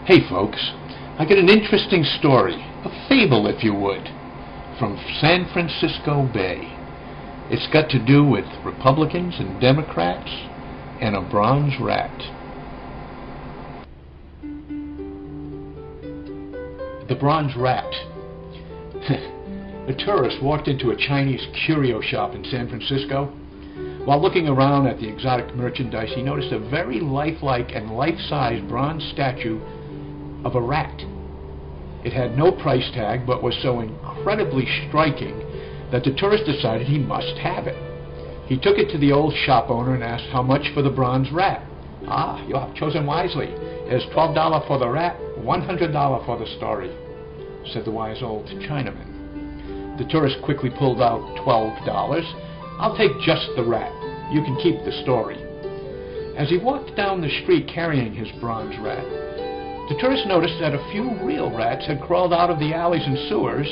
Hey folks, I got an interesting story, a fable if you would, from San Francisco Bay. It's got to do with Republicans and Democrats and a bronze rat. The bronze rat. A tourist walked into a Chinese curio shop in San Francisco. While looking around at the exotic merchandise, he noticed a very lifelike and life-size bronze statue of a rat. It had no price tag, but was so incredibly striking that the tourist decided he must have it. He took it to the old shop owner and asked how much for the bronze rat. "Ah, you have chosen wisely. It is $12 for the rat, $100 for the story," said the wise old Chinaman. The tourist quickly pulled out $12. "I'll take just the rat. You can keep the story." As he walked down the street carrying his bronze rat, the tourist noticed that a few real rats had crawled out of the alleys and sewers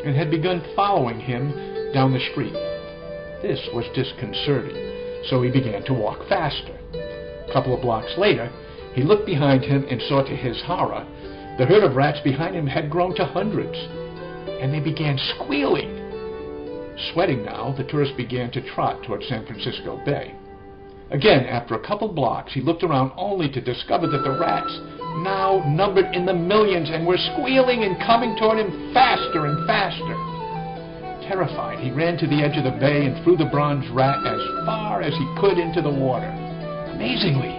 and had begun following him down the street. This was disconcerting, so he began to walk faster. A couple of blocks later, he looked behind him and saw to his horror the herd of rats behind him had grown to hundreds, and they began squealing. Sweating now, the tourist began to trot toward San Francisco Bay. Again, after a couple blocks, he looked around only to discover that the rats now numbered in the millions and were squealing and coming toward him faster and faster. Terrified, he ran to the edge of the bay and threw the bronze rat as far as he could into the water. Amazingly,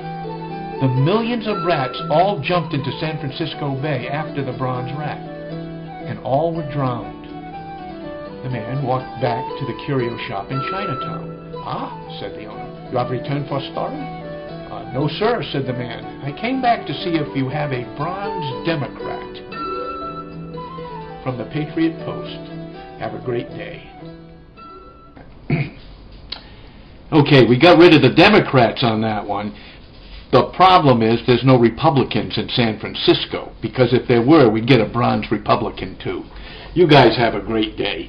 the millions of rats all jumped into San Francisco Bay after the bronze rat, and all were drowned. The man walked back to the curio shop in Chinatown. "Ah," said the owner, "you have returned for a story?" "No, sir," said the man. "I came back to see if you have a bronze Democrat." From the Patriot Post. Have a great day. Okay, we got rid of the Democrats on that one. The problem is there's no Republicans in San Francisco, because if there were, we'd get a bronze Republican too. You guys have a great day.